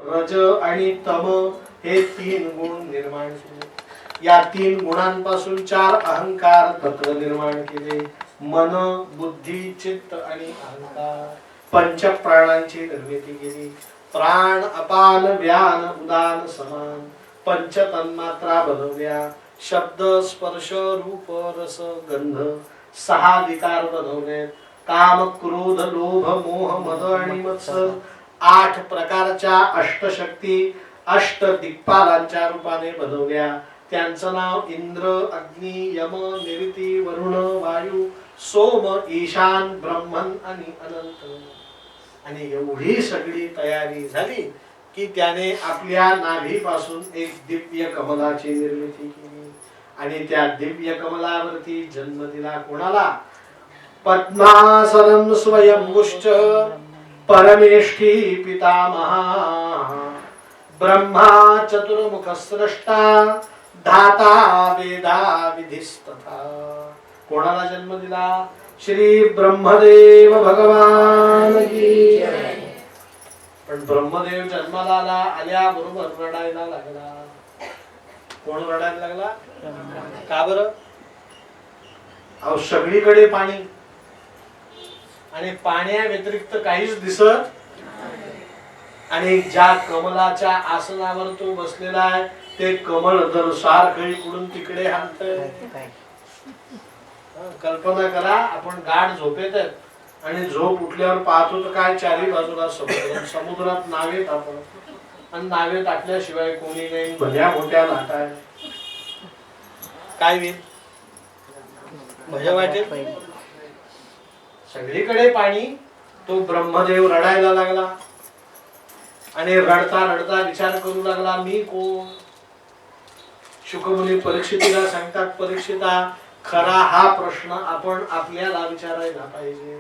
रज आणि तम हे तीन गुण निर्माण केले. या तीन गुणांपासून चार अहंकार तत्व निर्माण केले. मन, बुद्धी, चित्त आणि अहंकार पंच प्राणांची निर्मिती केली. प्राण, अपान, व्यान, उदान, समान पंच तन्मात्रा बनवल्या. शब्द, स्पर्श, रूप, रस, गंध सहा विकार बनवले. काम, क्रोध, लोभ, मोह, मद आणि मत्सर आठ प्रकारच्या अष्टशक्ती अष्ट दिक्पालांच्या रूपाने बनवल्या. त्यांचं नाव इंद्र, अग्नी, यम, निरिती, वरुण, वायू, सोम, ईशान, ब्रह्मन आणि अनंत. आणि एवढी सगळी तयारी झाली की त्याने आपल्या नाभीपासून एक दिव्य कमलाची निर्मिती केली. आणि त्या दिव्य कमलावरती जन्म दिला. कोणाला? पद्मासनं स्वयंभुश्च परमेष्ठी पितामहा ब्रह्मा चतुर्मुख स्रष्टा धाता वेदा विधिस्तथा. कोणाला जन्म दिला? श्री ब्रह्मदेव भगवान की जय. पण ब्रह्मदेव जन्माला आल्याबरोबर रडायला लागला. कोण रडायला लागला? का बरं? अहो सगळीकडे पाणी आणि पाण्या व्यतिरिक्त काहीच दिसत. आणि ज्या कमलाच्या आसनावर तो बसलेला आहे ते कमल जर सारखं इकडून तिकडे हालतंय. कल्पना करा, आपण गाढ झोपेत आहेत आणि झोप उठल्यावर पाहतो तर काय चारी बाजूला समुद्र. समुद्रात नावेत आपण आणि नावेत टाकल्याशिवाय कोणी नाही. भल्या मोठ्या लाटा आहे. काय होईल? भय वाटेल. सगळीकडे पाणी. तो ब्रह्मदेव रडायला लागला आणि रडता रडता विचार करू लागला, मी कोण? शुकमुनी परीक्षितीला सांगतात, परीक्षिता खरा हा प्रश्न आपण आपल्याला विचारायला पाहिजे.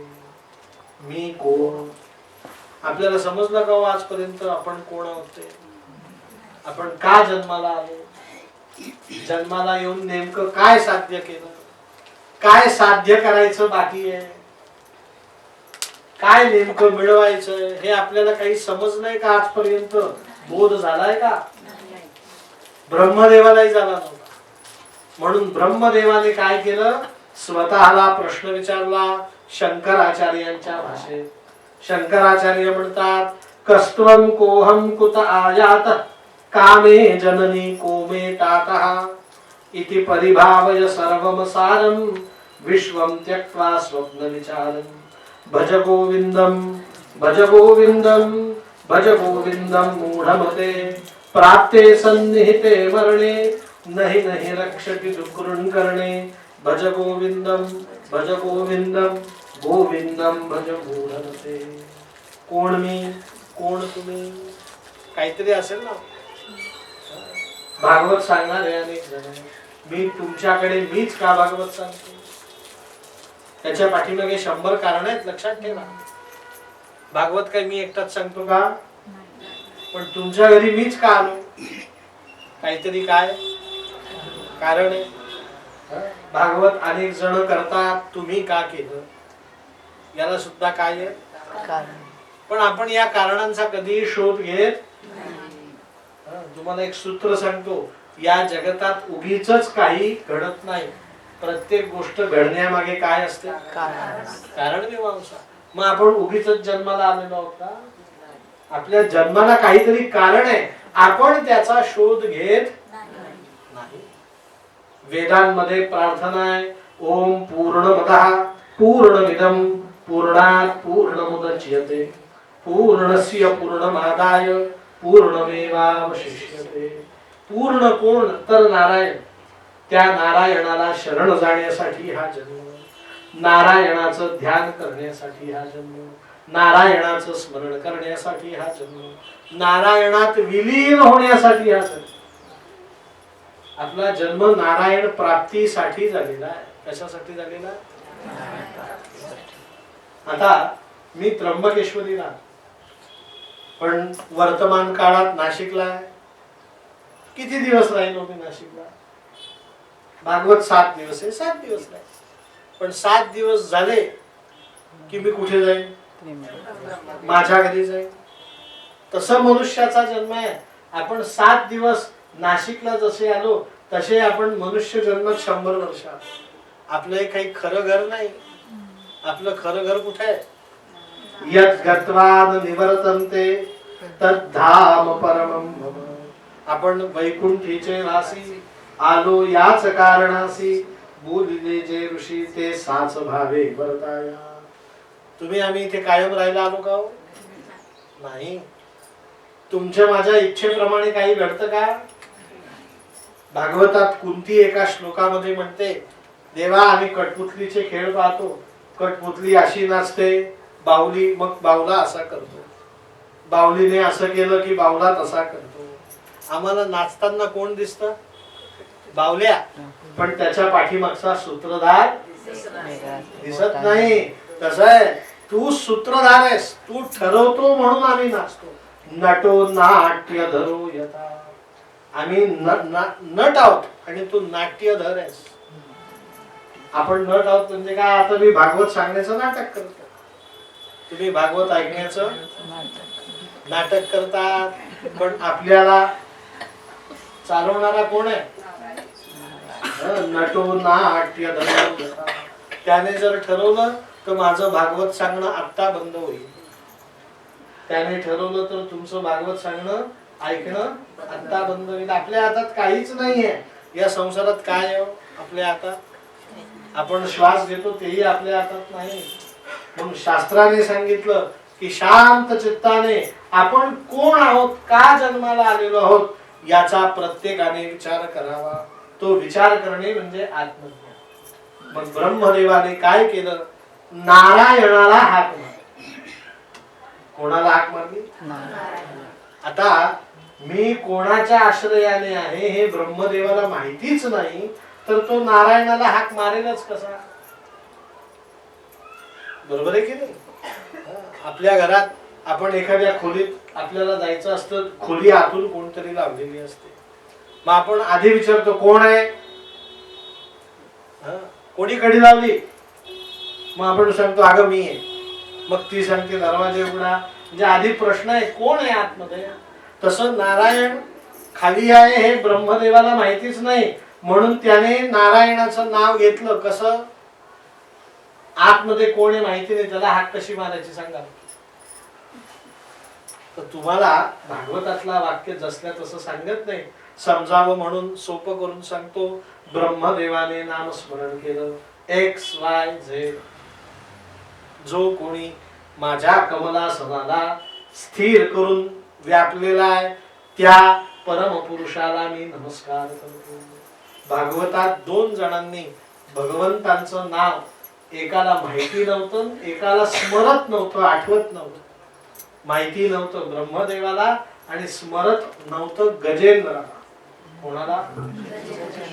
मी कोण? आपल्याला समजलं का आजपर्यंत आपण कोण आहोत? आपण का जन्माला आलो? जन्माला येऊन नेमकं काय साध्य केलं? काय साध्य करायचं बाकी आहे? काय नेमकं मिळवायचं हे आपल्याला काही समजलंय का? आजपर्यंत बोध झालाय का? ब्रह्मदेवालाही झाला नव्हता. म्हणून ब्रह्मदेवाने काय केलं? स्वतःला प्रश्न विचारला शंकराचार्यांच्या भाषेत. शंकराचार्य म्हणतात, कस्त्वं कोहम कुत आयात कामे जननी कोमे तातः इति परिभावय सर्वम सारं विश्वं त्यक्त्वा स्वप्न विचारं. भज गोविंदम भज गोविंदम भज गोविंदम मूढमते प्राप्ते सन्निहिते मरणे नहि नहि रक्षति दुःकृन् करणे. भज गोविंदम भज गोविंदम गोविंदम भज मूढमते. कोण मी? कोण तुम्ही? काहीतरी असेल ना. भागवत सांगणारे अनेक जण. मी तुमच्याकडे मीच का भागवत सांगतो? त्याच्या पाठीमागे 100 कारण आहेत, लक्षात ठेवा. भागवत काय मी एकटाच सांगतो का? पण तुमच्या घरी मीच का आलो? काहीतरी काय कारण आहे. भागवत अनेक जण करतात, तुम्ही का केलं? याला सुद्धा काय आहे? पण आपण या कारणांचा कधी शोध घेत. तुम्हाला एक सूत्र सांगतो, या जगतात उगीच काही घडत नाही. प्रत्येक गोष्ट घडण्यामागे काय असते? कारण मीमांसा. मग आपण उगीच जन्माला आलेलो आहोत का? आपल्या जन्माला काहीतरी कारण आहे, आपण त्याचा शोध घेत नाही. वेदांमध्ये प्रार्थना आहे, ओम पूर्णमदः पूर्णमिदं पूर्णात् पूर्णमुदच्यते पूर्णस्य पूर्णमादाय पूर्णमेवावशिष्यते. पूर्ण कोण? तर नारायण. त्या नारायणाला शरण जाण्यासाठी हा जन्म, नारायणाचं ध्यान करण्यासाठी हा जन्म, नारायणाचं स्मरण करण्यासाठी हा जन्म, नारायणात विलीन होण्यासाठी हा जन्म. आपला जन्म नारायण प्राप्तीसाठी झालेला आहे. कशासाठी झालेला? आता मी त्र्यंबकेश्वरीला, पण वर्तमान काळात नाशिकला. किती दिवस राहिलो मी नाशिकला? भागवत 7 दिवस आहे. 7 दिवस नाही, पण 7 दिवस झाले की मी कुठे जाईन? माझ्या घरी जाईन. तसं मनुष्याचा जन्म आहे. आपण 7 दिवस नाशिकला जसे आलो तसे आपण मनुष्य जन्म 100 वर्ष. आपलं हे काही खरं घर नाही. आपलं खरं घर कुठे आहे? यत् गत्वा न निवर्तन्ते तद्धाम परमं मम. आपण वैकुंठीचे वासी आलो याच कारणासी, बोलिले जे ऋषी ते साच भावे वर्ताया. तुम्ही आम्ही इथे कायम राहायला आलो का? नाही. तुमच्या माझ्या इच्छेप्रमाणे काही घडतं का? भागवतात कुंती एका श्लोकामध्ये म्हणते, देवा आम्ही कठपुतलीचे खेळ पाहतो, कठपुतली अशी नाचते, बाहुली मग बावला असा करतो, बाहुलीने असं केलं की बावला तसा करतो. आम्हाला नाचताना कोण दिसतं? बावल्या. पण त्याच्या पाठीमागचा सूत्रधार दिसत नाही. कसं आहे, तू सूत्रधार आहेस, तू ठरवतो म्हणून आम्ही नाचतो. नटो नाट्य धरो यथा. आम्ही नट आहोत आणि तू नाट्यधर आहेस. आपण नट आहोत म्हणजे काय? आता मी भागवत सांगण्याचं नाटक करतो, तुम्ही भागवत ऐकण्याचं नाटक करतात. पण आपल्याला चालवणारा कोण आहे? नटो नाट्य धरो यथा. त्याने जर ठरवलं तर माझं भागवत सांगणं आत्ता बंद होईल. त्याने ठरवलं तर तुमचं भागवत सांगणं ऐकणं आत्ता बंद होईल. आपल्या हातात काहीच नाहीये. या संसारात काय आहे आपल्या हातात? आपण श्वास घेतो तेही आपल्या हातात नाही. म्हणून शास्त्राने सांगितलं की शांत चित्ताने आपण कोण आहोत, का जन्माला आलेलो आहोत याचा प्रत्येकाने विचार करावा. तो विचार करणे म्हणजे आत्मज्ञान. मग ब्रह्मदेवाने काय केलं? नारायणाला हाक मारली. कोणाला हाक मारली? आता मी कोणाच्या आश्रयाने आहे हे ब्रह्मदेवाला माहितीच नाही, तर तो नारायणाला हाक मारेलच कसा? बरोबर आहे की नाही? आपल्या घरात आपण एखाद्या खोलीत आपल्याला जायचं असतं, खोली आतून कोणतरी लावलेली असते. मग आपण आधी विचारतो कोण आहे? कोणी कडी लावली? मग आपण सांगतो अगं मी आहे. मग ती सांगते दरवाजा उघडा. म्हणजे आधी प्रश्न आहे कोण आहे आतमध्ये. तसं नारायण खाली आहे हे ब्रह्मदेवाला माहितीच नाही, म्हणून त्याने नारायणाचं नाव घेतलं. कसं? आतमध्ये कोण आहे माहिती नाही, त्याला हाक कशी मारायची सांगा. तर तुम्हाला भागवतातला वाक्य जसल्या तसं सांगत नाही, समजावं म्हणून सोपं करून सांगतो. ब्रह्मदेवाने नामस्मरण केलं. XYZ जो कोणी माझ्या कमलासनाला स्थिर करून व्यापलेला आहे त्या परमपुरुषाला मी नमस्कार करतो. भागवतात 2 जणांनी भगवंतांचं नाव एकाला माहिती नव्हतं, एकाला स्मरत नव्हतं, आठवत नव्हतं. माहिती नव्हतं ब्रह्मदेवाला आणि स्मरत नव्हतं गजेंद्राला. कोणाला?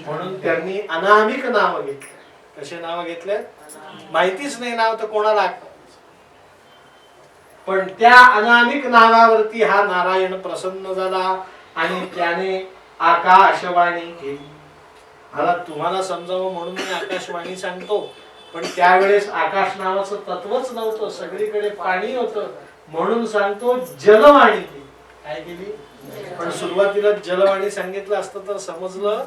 म्हणून त्यांनी अनामिक नाव घेतले. कसे नाव घेतले? माहितीच नाही नाव तर कोणाला आठवत. पण त्या अनामिक नावावरती हा नारायण प्रसन्न झाला आणि त्याने आकाशवाणी केली. मला तुम्हाला समजावं म्हणून मी आकाशवाणी सांगतो. पण त्यावेळेस आकाश नावाचं तत्वच नव्हतं, सगळीकडे पाणी होतं. म्हणून सांगतो जलवाणी केली. काय केली? पण सुरुवातीला जलवाणी सांगितलं असतं तर समजलं,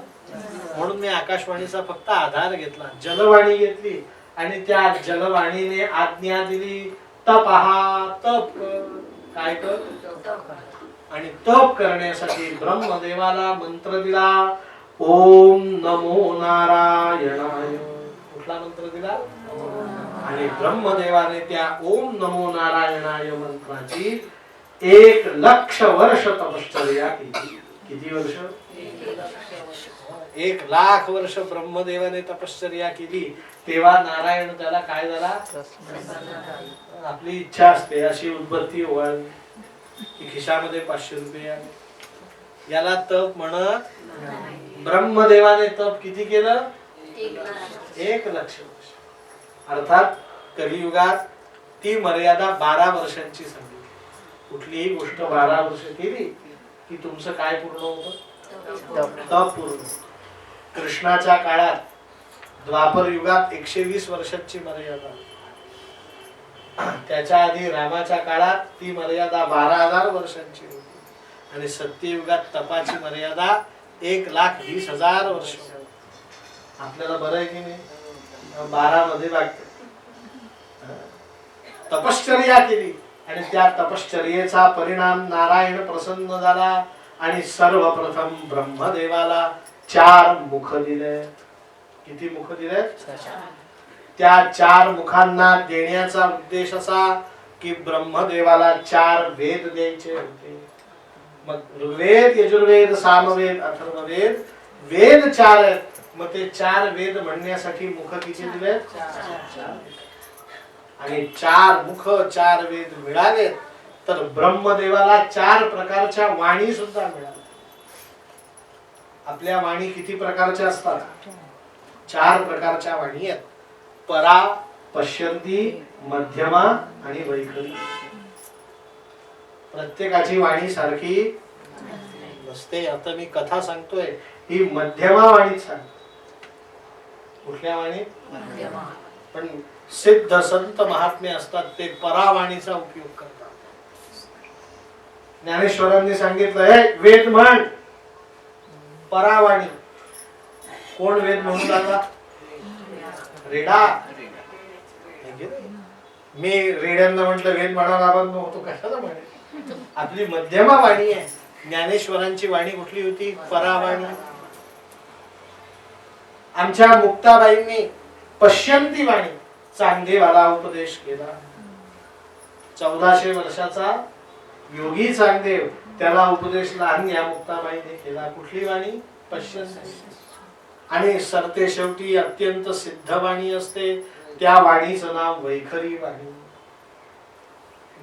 म्हणून मी आकाशवाणीचा फक्त आधार घेतला. जलवाणी घेतली आणि त्या जलवाणीने आज्ञा दिली तपहा, तप काय कर. आणि तप करण्यासाठी ब्रह्मदेवाला मंत्र दिला ओम नमो नारायणाय. कुठला मंत्र दिला? आणि ब्रह्मदेवाने त्या ओम नमो नारायणाय मंत्राची 1,00,000 वर्ष तपश्चर्या केली. किती वर्ष? 1,00,000 वर्ष ब्रह्मदेवाने तपश्चर्या केली. तेव्हा नारायण त्याला काय झाला? आपली इच्छा असते अशी उद्बत्ती ओवाळली की खिशामध्ये 500 रुपये आले. याला तप म्हणत. ब्रह्मदेवाने तप किती केलं? 1,00,000 वर्ष. अर्थात कलियुगात ती मर्यादा 12 वर्षांची सांगितली. कुठलीही गोष्ट 12 वर्ष केली की तुमचं काय पूर्ण होतं? तप पूर्ण. कृष्णाच्या काळात द्वापर युगात 120 वर्षांची मर्यादा. त्याच्या आधी रामाच्या काळात ती मर्यादा 12,000 वर्षांची होती आणि सत्ययुगात तपाची मर्यादा 1,20,000 वर्ष. आपल्याला बरं आहे की नाही? 12 मध्ये वागते. तपश्चर्या केली आणि त्या तपश्चर्येचा परिणाम नारायण प्रसन्न झाला आणि सर्वप्रथम ब्रह्मदेवाला 4 मुख दिले. किती मुख दिले? त्या 4 मुखांना देण्याचा उद्देश असा की ब्रह्मदेवाला 4 वेद द्यायचे होते. मग ऋग्वेद, यजुर्वेद, सामवेद, अथर्ववेद, वेद 4 आहेत. मग ते 4 वेद म्हणण्यासाठी मुख किती दिले? 4. आणि 4 मुख 4 वेद मिळाले तर ब्रह्मदेवाला 4 प्रकारच्या वाणी सुद्धा मिळाल्या. आपल्या वाणी किती प्रकारच्या असतात? 4 प्रकारच्या वाणी आहेत. परा, पश्यंती, मध्यमा आणि वैखरी. प्रत्येकाची वाणी सारखी नसते. आता मी कथा सांगतोय ही मध्यमा वाणी सांगतो. कुठल्या वाणी? पण सिद्ध संत महात्मे असतात ते परावाणीचा उपयोग करतात. ज्ञानेश्वरांनी सांगितलं हे वेद म्हण. परावाणी. कोण वेद म्हणून लागला? रेडा. मी रेड्यांना म्हटलं वेद म्हणाला आपण तो कशाला म्हणे? आपली मध्यमा वाणी आहे. ज्ञानेश्वरांची वाणी कुठली होती? परावाणी. आमच्या मुक्ताबाईंनी पश्यंती वाणी चांगदेवाला उपदेश केला. 1400 वर्षाचा योगी चांगदेव त्याला उपदेश लहान या मुक्ताबाईने केला. कुठली वाणी? पश्यंती. आणि सरते शेवटी अत्यंत सिद्ध वाणी असते त्या वाणीचं नाव वैखरी वाणी.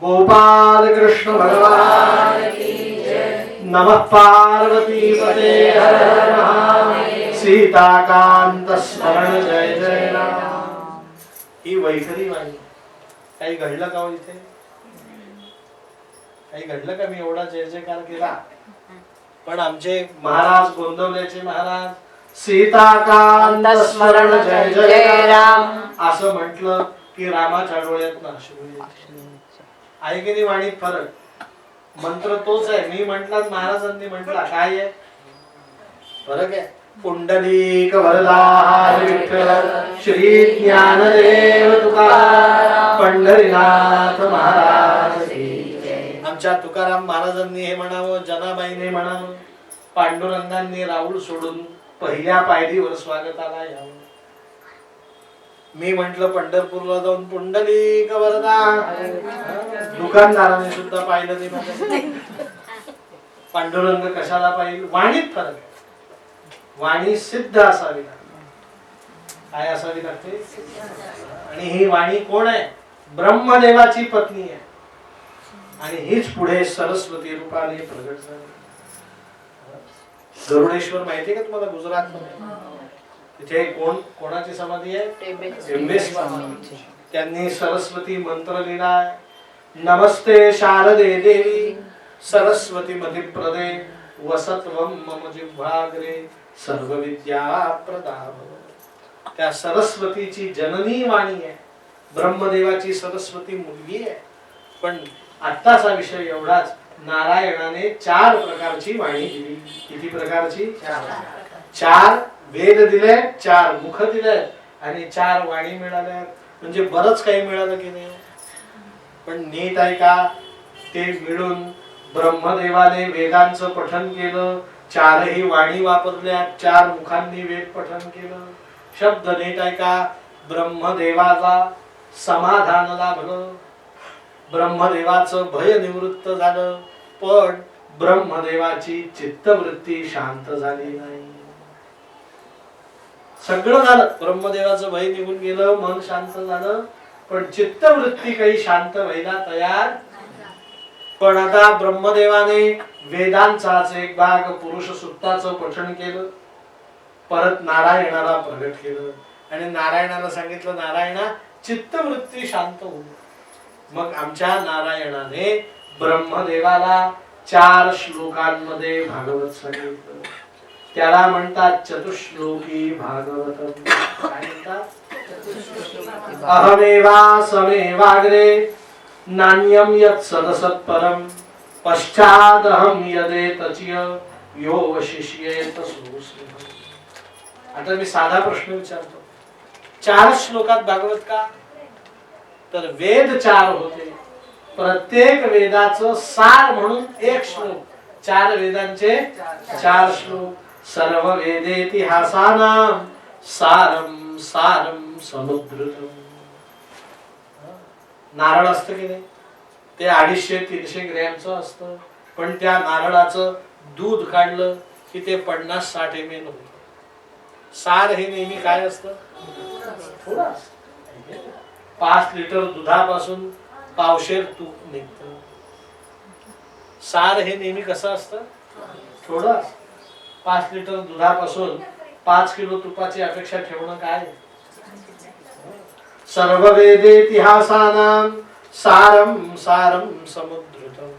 गोपाल कृष्ण भगवान की जय. नमः पार्वती पते हर हर महादेव. सीताकांत स्मरण जय जय राम. ही वैखरी वाणी. काही घडलं का हो इथे? काही घडलं का? मी एवढा जय जयकार केला पण आमचे महाराज गोंदवल्याचे महाराज सीताकांत स्मरण जय जय राम असं म्हटलं की रामाच्या डोळ्यात अश्रू येतात. आहे की नाही वाणीत फरक? मंत्र तोच आहे. मी म्हटला महाराजांनी म्हटला. काय आहे फरक? आहे पुंडलिक वरदा विठ्ठल श्री ज्ञानदेव तुकाराम पंढरीनाथ महाराज. आमच्या तुकाराम महाराजांनी हे म्हणावं, जनाबाईने म्हणावं, पांडुरंगांनी राऊळ सोडून पहिल्या पायरीवर स्वागताला यावं. मी म्हंटल पंढरपूरला जाऊन पुंडलिक वरदा. दुकानदाराने सुद्धा पाहिलं नाही. पांडुरंग कशाला पाहिजे? वाणीत फरक आहे. वाणी सिद्ध असावी लागते. काय असावी लागते? आणि ही वाणी कोण आहे? ब्रह्मदेवाची पत्नी आहे आणि हीच पुढे सरस्वती रूपाने प्रगट झाली. गरुडेश्वर माहितीये का तुम्हाला? गुजरात मध्ये तिथे कोणाची समाधी आहे? टेंबे स्वामी. त्यांनी सरस्वती मंत्र लिहिला. नमस्ते शारदे देवी सरस्वती मधिप्रदे वसत्वम मम जिह्वाग्रे सर्व विद्या प्रदाभ. त्या सरस्वतीची जननी वाणी आहे. ब्रह्मदेवाची सरस्वती मुलगी आहे. पण आत्ताचा विषय एवढाच. नारायणाने 4 प्रकारची वाणी दिली. किती प्रकारची? 4 वेद दिले, 4 मुख दिले आणि 4 वाणी मिळाल्या. म्हणजे बरच काही मिळालं की नाही? पण नीट आहे का? ते मिळून ब्रह्मदेवाने वेदांचं पठन केलं. 4ही वाणी वापरल्या. 4 मुखांनी वेद पठन केलं. शब्द नीट आहे का? ब्रह्मदेवाचा समाधान लाभलं. ब्रह्मदेवाचं भय निवृत्त झालं. पण ब्रह्मदेवाची चित्तवृत्ती शांत झाली नाही. सगळं झालं. ब्रह्मदेवाचं भय निघून गेलं, मन शांत झालं, पण चित्तवृत्ती काही शांत व्हायला तयार. पण आता ब्रह्मदेवाने वेदांचाच एक भाग पुरुष सूक्ताचं पठण केलं. परत नारायणाला प्रगट केलं आणि नारायणाला सांगितलं, नारायणा चित्तवृत्ती शांत होऊ. मग आमच्या नारायणाने ब्रह्मदेवाला 4 श्लोकांमध्ये भागवत सांगितलं. त्याला म्हणतात चतुश्लोकी भागवत. काय म्हणतात? अहमेवा समेवाग्रे नान्यम यत् सदसत्परम पश्चादहम यदेतच्य यो वशिष्येत सुस्मितम्. आता मी साधा प्रश्न विचारतो, 4 श्लोकात भागवत का? तर वेद 4 होते, प्रत्येक वेदाचं सार म्हणून एक श्लोक, 4 वेदांचे 4 श्लोक. सर्व वेदेतिहासानां सारम सारम समुद्रतम. नारळ असतं की नाही, ते 250-300 ग्रॅमचं असतं, पण त्या नारळाचं दूध काढलं की ते 50-60 ml होतं. सार हे नेहमी काय असतं? थोडं असतं. 5 लिटर दुधापासून पावशेर तूप निघतं. सार हे नेहमी कसं असतं? थोडं असतं. 5 लिटर दुधापासून 5 किलो तुपाची अपेक्षा ठेवणं काय? सर्व वेदेतिहासानां सारम सारम समुद्रतम.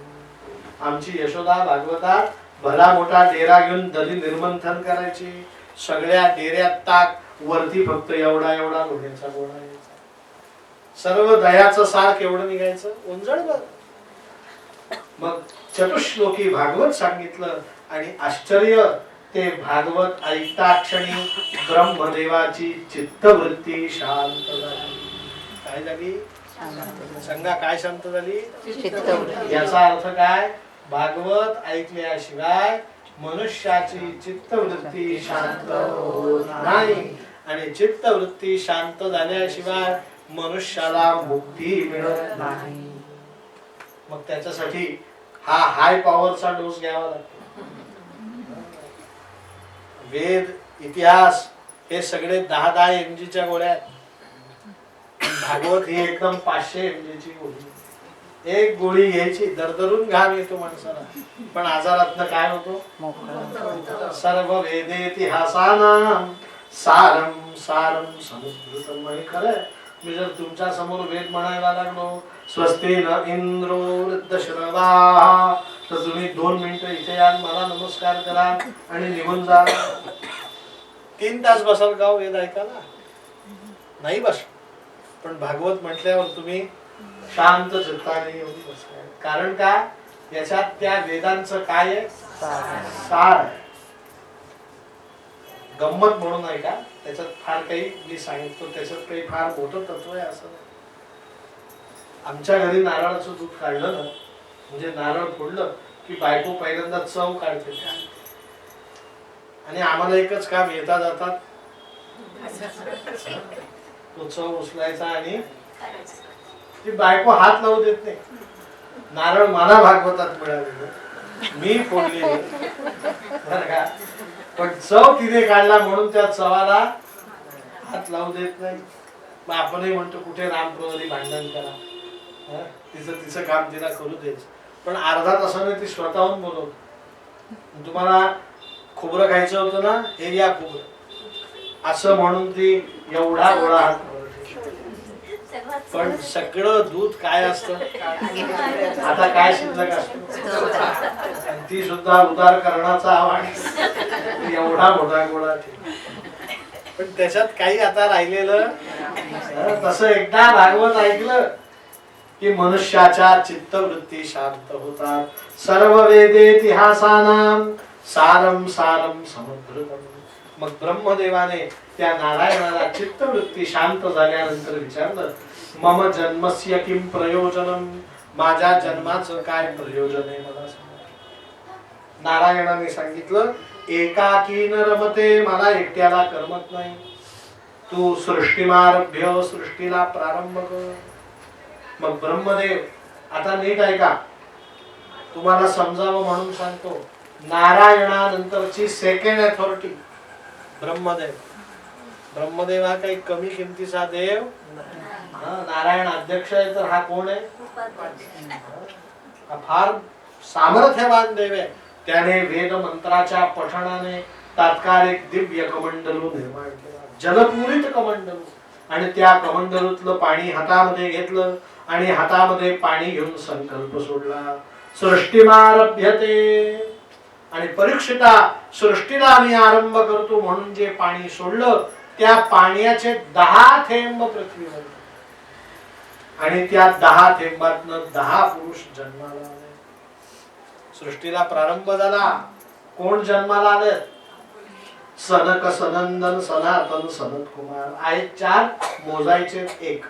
आमची यशोदा भागवतात भला मोठा डेरा घेऊन दली निर्मंथन करायची. सगळ्या डेऱ्यात ताक, वरती फक्त एवढा एवढा लोण्याचा गोळा यायचा. सर्व दह्याचं सार केवढं निघायचं? ओंजळभर. मग चतुश्लोकी भागवत सांगितलं आणि आश्चर्य, ते भागवत ऐकता क्षणी ब्रह्मदेवाची चित्तवृत्ती शांत झाली. काय झाली? सांगा, काय शांत झाली? याचा अर्थ काय? भागवत ऐकल्याशिवाय मनुष्याची चित्तवृत्ती शांत होत नाही, आणि चित्तवृत्ती शांत झाल्याशिवाय मनुष्याला मुक्ती मिळत नाही. मग त्याच्यासाठी हा हाय पॉवरचा डोस घ्यावा लागतो. वेद, इतिहास हे सगळे 10-10 mg च्या गोळ्या आहेत. भागवत ही एकदम 500 mg ची गोळी. एक गोळी घ्यायची, दरदरून घाम येतो माणसाला, पण आजारातनं काय होतो? सर्व वेदेतिहासानां सारम सारम समुद्रतम. हे खरंय. मी जर तुमच्या समोर वेद म्हणायला लागलो, स्वस्ति न इंद्रो वृद्धश्रवाः, तर तुम्ही 2 मिनिटं इथे या, मला नमस्कार करा आणि निघून जा. 3 तास बसाल का वेद ऐकायला? नाही बस. पण भागवत म्हटल्यावर तुम्ही शांत चित्ताने येऊन बसलाय. कारण का? याच्यात त्या वेदांचं काय आहे? सार आहे. गंमत म्हणून आहे का? त्याच्यात फार काही मी सांगितलं, त्याच्यात काही फार मोठं तत्व आहे असं नाही. आमच्या घरी नारळाचं दूध काढलं ना, म्हणजे नारळ फोडलं की बायको पहिल्यांदा चव काढते, आणि आम्हाला एकच काम, येता जातात तो चव उचलायचा आणि ती बायको हात लावू देत नाही. नारळ मला भागवतात मिळालेलं, मी फोडली बरं का, पण चव तिने काढला म्हणून त्या चवाला हात लावू देत नाही. मग आपणही म्हणतो कुठे रामप्रवरी भांडण करा, तिचं काम तिला करू द्यायचं. पण अर्धा तासाने ती स्वतःहून बोलवत, तुम्हाला खोबरं खायचं होतं ना, हे या खोबरं असं म्हणून ती एवढा गोळा हात. पण सगळं दूध काय असतं? आता काय शिल्लक असतं? ती सुद्धा उदार करण्याचा आवाज, एवढा मोठा गोळा. पण त्याच्यात काही आता राहिलेलं. तसं एकदा भागवत ऐकलं की मनुष्याच्या चित्तवृत्ती शांत होतात. सर्व वेदेतिहासानां सारम सारम समुद्रतम. मग ब्रह्मदेवाने त्या नारायणाला चित्तवृत्ती शांत झाल्यानंतर विचारलं, मम जन्मस्य किम प्रयोजनम. माझ्या जन्माचं काय प्रयोजन आहे मला सांगा. नारायणाने सांगितलं, एकाकी न रमते, मला एकट्याला करमत नाही. तू सृष्टिमारभ्य, सृष्टीला प्रारंभ कर. मग ब्रह्मदेव, आता नीट ऐका, तुम्हाला समजावं म्हणून सांगतो. नारायणानंतरची सेकंड अथॉरिटी ब्रह्मदेव. ब्रह्मदेव हा काही कमी किमतीचा देव. नारायण अध्यक्ष आहे, तर हा कोण आहे? हा फार सामर्थ्यवान देव आहे. त्याने वेद मंत्राच्या पठणाने तात्काळ एक दिव्य कमंडलू निर्माण केला, जलपूरित कमंडलू. आणि त्या कमंडलूतलं पाणी हातामध्ये घेतलं आणि हातामध्ये पाणी घेऊन संकल्प सोडला, सृष्टिमारभ्यते. आणि परीक्षिता, सृष्टीला मी आरंभ करतो म्हणून जे पाणी सोडलं त्या पाण्याचे 10 थेंब पृथ्वीवर आणि त्या 10 थेंबातनं 10 पुरुष जन्माला आले. सृष्टीला प्रारंभ झाला. कोण जन्माला आले? सनक सनंदन सनातन सनत कुमार. आहेत 4, मोजायचे 1.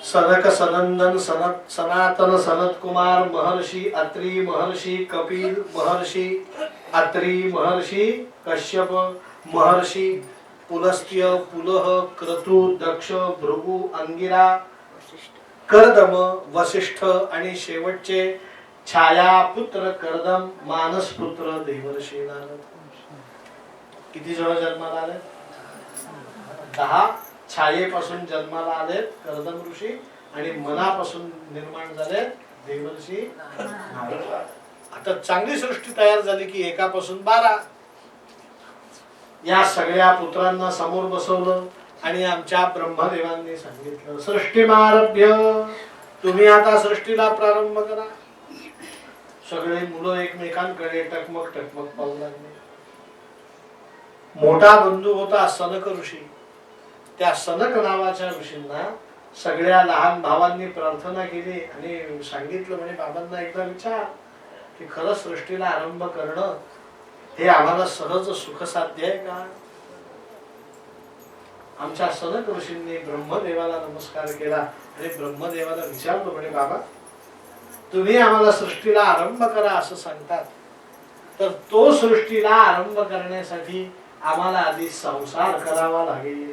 सनक सनंदन सनत सनातन सनत कुमार महर्षी अत्रि महर्षी कपिल महर्षी अत्रि महर्षी कश्यप महर्षी पुलस्त्य पुलह क्रतु दक्ष भृगु अंगिरा कर्दम वसिष्ठ आणि शेवटचे छाया पुत्र कर्दम मानस पुत्र देवर्षी नारद. किती जण जन्माला आले? 10. छायेपासून जन्माला आलेत कर्दम ऋषी आणि मनापासून निर्माण झाले देवर्षी नारद. आता चांगली सृष्टी तयार झाली की एकापासून 12. या सगळ्या पुत्रांना समोर बसवलं आणि आमच्या ब्रह्मदेवांनी सांगितलं सृष्टीमारभ्य, तुम्ही आता सृष्टीला प्रारंभ करा. सगळे मुलं एकमेकांकडे टकमक टकमक पाहू लागले. मोठा बंधू होता सनक ऋषी. त्या सनक नावाच्या ऋषींना सगळ्या लहान भावांनी प्रार्थना केली आणि सांगितलं म्हणे बाबांना एकदा विचार की खरं सृष्टीला आरंभ करणं हे आम्हाला सहज सुख साध्य आहे का? आमच्या सनक ऋषींनी ब्रह्मदेवाला नमस्कार केला आणि ब्रह्मदेवाला विचारलं म्हणे बाबा तुम्ही आम्हाला सृष्टीला आरंभ करा असं सांगतात, तर तो सृष्टीला आरंभ करण्यासाठी आम्हाला आधी संसार करावा लागेल.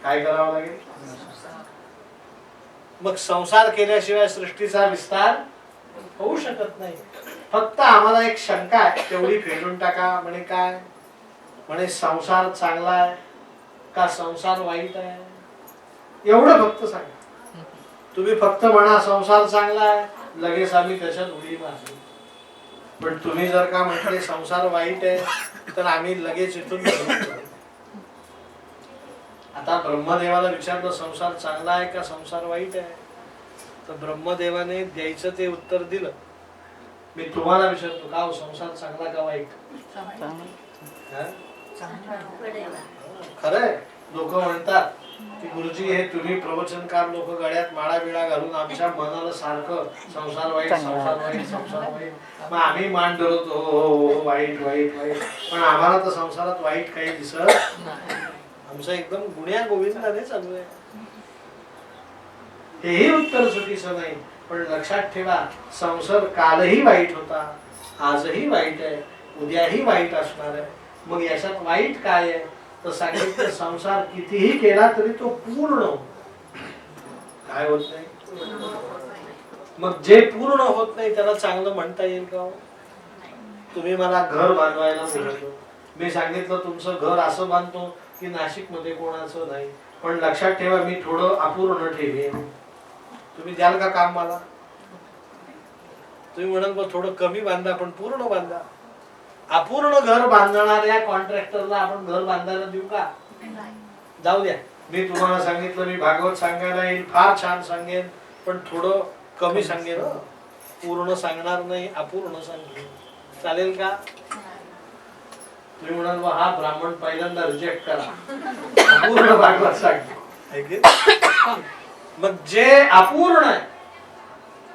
काय करावं लागेल? मग संसार केल्याशिवाय सृष्टीचा विस्तार होऊ शकत नाही. फक्त आम्हाला एक शंका आहे, तेवढी फेडून टाका. म्हणे काय? म्हणे संसार चांगला आहे का संसार वाईट आहे? एवढं फक्त सांगा. तुम्ही फक्त म्हणा संसार चांगला आहे, लगेच आम्ही त्याच्यात उडी मारली. पण तुम्ही जर का म्हटले संसार वाईट आहे तर आम्ही लगेच इथून आता ब्रह्मदेवाला विचारलं संसार चांगला आहे का संसार वाईट आहे? तर ब्रह्मदेवाने द्यायचं ते उत्तर दिलं. मी तुम्हाला विचारतो का संसार चांगला का वाईट? खरंय. लोक म्हणतात की गुरुजी हे तुम्ही प्रवचनकार लोक गळ्यात माळा बिळा घालून आमच्या मनाला सारखं संसार वाईट संसार वाईट संसार वाईट, मग आम्ही मान डरतो हो वाईट वाईट वाईट, पण आम्हाला तर संसारात वाईट काही दिसत. आमचं एकदम गुण्या गोविंदाने चालू आहे. हेही उत्तर चुकीचं नाही, पण लक्षात ठेवा संसार कालही वाईट होता, आजही वाईट आहे, उद्याही वाईट असणार आहे. मग याच्यात वाईट काय आहे? तर सांगितलं संसार कितीही केला तरी तो पूर्ण काय होत नाही. मग जे पूर्ण होत नाही त्याला चांगलं म्हणता येईल का? तुम्ही मला घर बांधवायला बोलवलं, मी सांगितलं तुमचं घर असं बांधतो की नाशिक मध्ये कोणाचं नाही, पण लक्षात ठेवा मी थोडं अपूर्ण ठेवेन. तुम्ही द्याल का काम मला? तुम्ही म्हणाल थोडं कमी बांधा पण पूर्ण बांधा. अपूर्ण घर बांधणाऱ्या कॉन्ट्रॅक्टरला आपण घर बांधायला देऊ का? जाऊ द्या. मी तुम्हाला सांगितलं मी भागवत सांगायला येईल, फार छान सांगेन, पण थोडं कमी सांगेन, पूर्ण सांगणार नाही, अपूर्ण सांगेन. चालेल का? तुम्ही म्हणाल हा ब्राह्मण पहिल्यांदा रिजेक्ट करा, अपूर्ण भागवत सांग. मग जे अपूर्ण आहे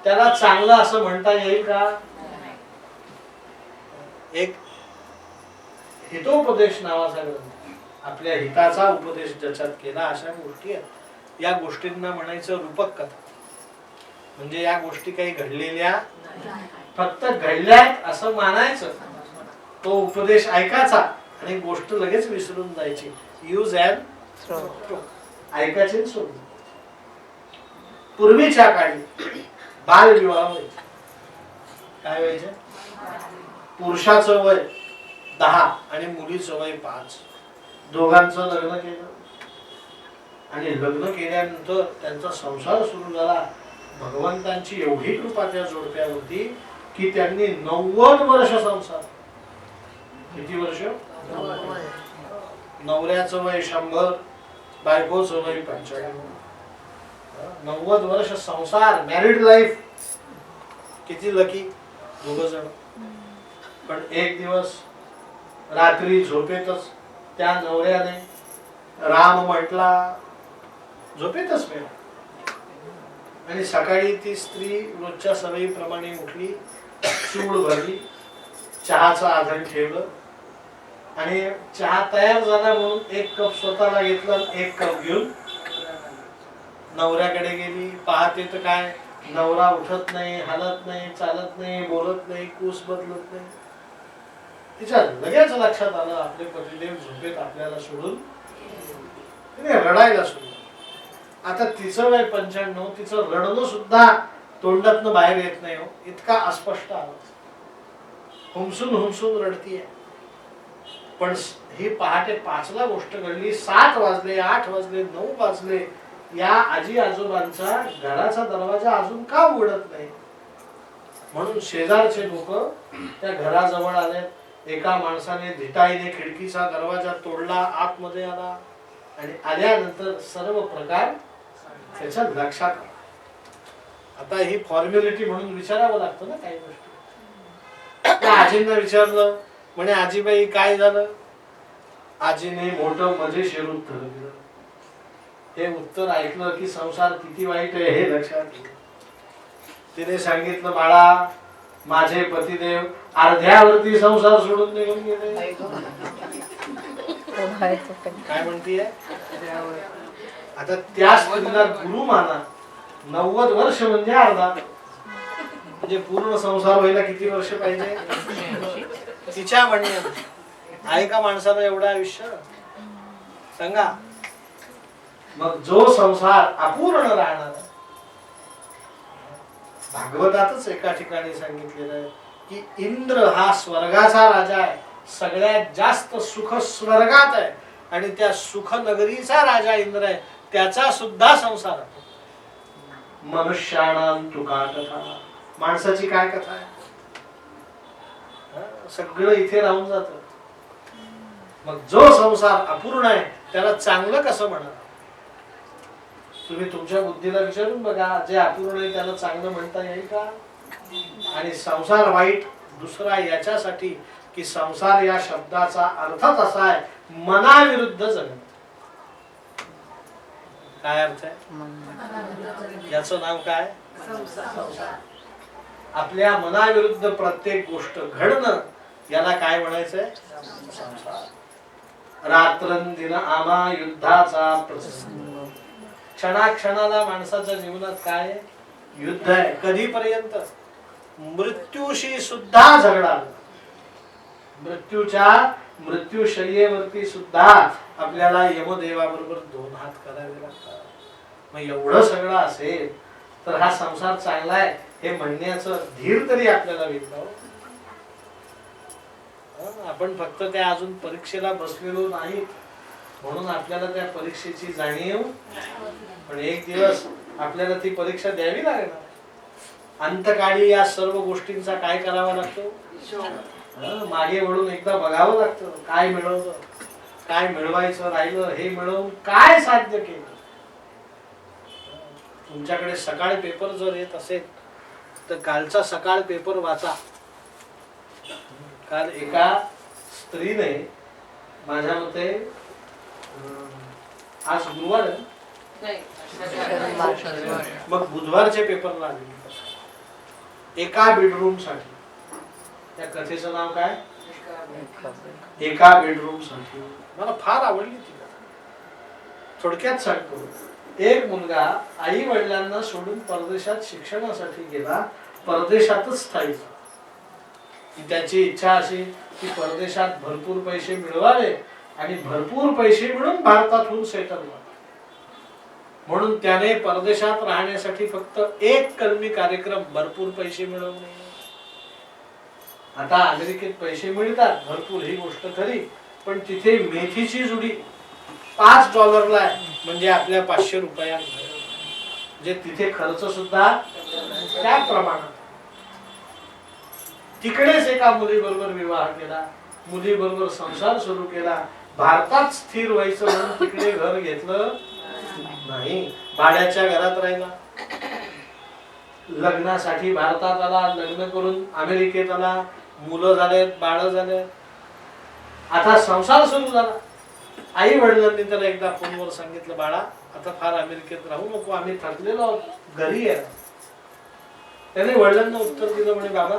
त्याला चांगलं असं म्हणता येईल का? एक हितोपदेश नावाचा ग्रंथ, आपल्या हिताचा उपदेश ज्याच्यात केला, अशा गोष्टी आहेत. या गोष्टींना म्हणायचं रूपक कथा. म्हणजे या गोष्टी काही घडलेल्या फक्त घडल्यात असं मानायचं, तो उपदेश ऐकायचा आणि गोष्ट लगेच विसरून जायची. यूज अँड थ्रो, ऐकायचे सोडून. पूर्वीच्या काळी बालविवाह व्हायचे. काय व्हायचे? पुरुषाचं वय 10 आणि मुलीचं वय 5, दोघांचं लग्न केलं आणि लग्न केल्यानंतर त्यांचा संसार सुरू झाला. भगवंतांची एवढी कृपा त्या जोडप्यावरती की त्यांनी 90 वर्ष संसार. किती वर्ष? नवऱ्याचं वय 100, बायकोचं वय 95. 90 वर्ष संसार, मॅरिड लाईफ. किती लकी दोघ जण. पण एक दिवस रात्री झोपेतच त्या नवऱ्याने राम म्हटला, झोपेतच मेला. आणि सकाळी ती स्त्री रोजच्या सवयीप्रमाणे उठली, चूळ भरली, चहाचं आधण ठेवलं आणि चहा तयार झाला म्हणून एक कप स्वतःला घेतला, एक कप घेऊन नवऱ्याकडे गेली. पाहते तर काय, नवरा उठत नाही, हलत नाही, चालत नाही, बोलत नाही, कूस बदलत नाही. तिच्या लगेच लक्षात आलं आपले पतिदेव झोपेत आपल्याला सोडून तिने रडायला सुरू. आता तिचं वय 95, तिचं रडणं सुद्धा तोंडातनं बाहेर येत नाही हो, इतका अस्पष्ट आवाज, हुमसून हुमसून रडतीये. पण ही पहाटे 5ला गोष्ट घडली. 7 वाजले, 8 वाजले, 9 वाजले, या आजी आजोबांचा घराचा दरवाजा अजून का उघडत नाही. म्हणून शेजारचे लोक त्या घराजवळ आले. एका माणसाने धिटाईने खिडकीचा दरवाजा तोडला, आतमध्ये आला आणि आल्यानंतर सर्व प्रकार त्याच्या लक्षात आला. आता ही फॉर्मॅलिटी म्हणून विचारावं लागतं ना काही गोष्टी. त्या आजींना विचारलं, म्हणे आजीबाई काय झालं. आजीने मोठं मजेशीर उत्तर दिलं. हे उत्तर ऐकलं की संसार किती वाईट आहे हे लक्षात येईल. तिने सांगितलं, बाळा माझे पतिदेव अर्ध्यावरती संसार सोडून निघून गेले. काय म्हणतीये. आता त्या स्त्रीला गुरु माना. 90 वर्ष म्हणजे अर्धा, म्हणजे पूर्ण संसार व्हायला किती वर्ष पाहिजे. तिच्या म्हणण्यात आहे का माणसाला एवढं आयुष्य सांगा. मग जो संसार अपूर्ण राहणार, भागवतातच एका ठिकाणी सांगितलेलं आहे की इंद्र हा स्वर्गाचा राजा आहे, सगळ्यात जास्त सुख स्वर्गात आहे आणि त्या सुख नगरीचा राजा इंद्र आहे, त्याचा सुद्धा संसार आहे. मनुष्याणां तुका कथा, माणसाची काय कथा आहे. सगळं इथे राहून जात. मग जो संसार अपूर्ण आहे त्याला चांगलं कसं म्हणा. तुम्ही तुमच्या बुद्धीला विचारून बघा, जे अपूर्ण आहे त्याला चांगलं म्हणता येईल का. आणि संसार वाईट दुसरा याच्यासाठी की संसार या शब्दाचा अर्थच असा आहे मनाविरुद्ध जगणे. काय अर्थ आहे याचं नाव काय. संसार. आपल्या मनाविरुद्ध प्रत्येक गोष्ट घडणं याला काय म्हणायचंय संसार. रात्रंदिन आमा युद्धाचा प्रसंग. क्षणाक्षणाला माणसाच्या जीवनात काय युद्ध आहे. कधीपर्यंत मृत्यूशी सुद्धा झगडा. मृत्यूशय्येवरती सुद्धा आपल्याला यमदेवाबरोबर 2 हात करावे लागतात. मग एवढं सगळं असेल तर हा संसार चांगला आहे हे म्हणण्याचं धीर तरी आपल्याला भेटलं. आपण फक्त त्या अजून परीक्षेला बसलेलो नाही म्हणून आपल्याला त्या परीक्षेची जाणीव. पण एक दिवस आपल्याला ती परीक्षा द्यावी लागणार. अंतकाळी या सर्व गोष्टींचा काय करावा लागतो. मागे वळून एकदा बघावं लागतं. काय मिळवलं, काय मिळवायचं राहिलं, हे मिळवून काय साध्य केलं. तुमच्याकडे सकाळ पेपर जर येत असेल तर कालचा सकाळ पेपर वाचा. काल एका स्त्रीने माझ्या मते आज गुरुवार मग बुधवारचे पेपर लागले. एका बेडरूम साठी, त्या कथेचं नाव काय, एका बेडरूम साठी. मला फार आवडली ती कथा. थोडक्यात सांगतो. एक मुलगा आई वडिलांना सोडून परदेशात शिक्षणासाठी गेला. परदेशातच स्थायिक. त्याची इच्छा अशी की परदेशात भरपूर पैसे मिळवावे आणि भरपूर पैसे मिळून भारतातून सेटल व्हावे. म्हणून त्याने परदेशात राहण्यासाठी फक्त एक कलमी कार्यक्रम, भरपूर पैसे मिळवणे. आता अमेरिकेत पैसे मिळतात भरपूर, ही गोष्ट खरी, पण तिथे मेथीची जुडी $5 आहे, म्हणजे आपल्या 500 रुपयांमध्ये. जे तिथे खर्च सुद्धा त्या प्रमाणात. तिकडेच एका मुलीबरोबर विवाह केला, मुलीबरोबर संसार सुरू केला. भारतात स्थिर व्हायचं म्हणून तिकडे घर घेतलं नाही, भाड्याच्या घरात राहिला. लग्नासाठी भारतात आला, लग्न करून अमेरिकेत आला, मुलं झालेत, बाळ झाले. आता संसार सुरू झाला. आई वडिलांनी त्याला एकदा फोनवर सांगितलं, बाळा आता फार अमेरिकेत राहू नको, आम्ही थकलेलो आहोत, घरी आहे. त्याने वडिलांना उत्तर दिलं म्हणे, बाबा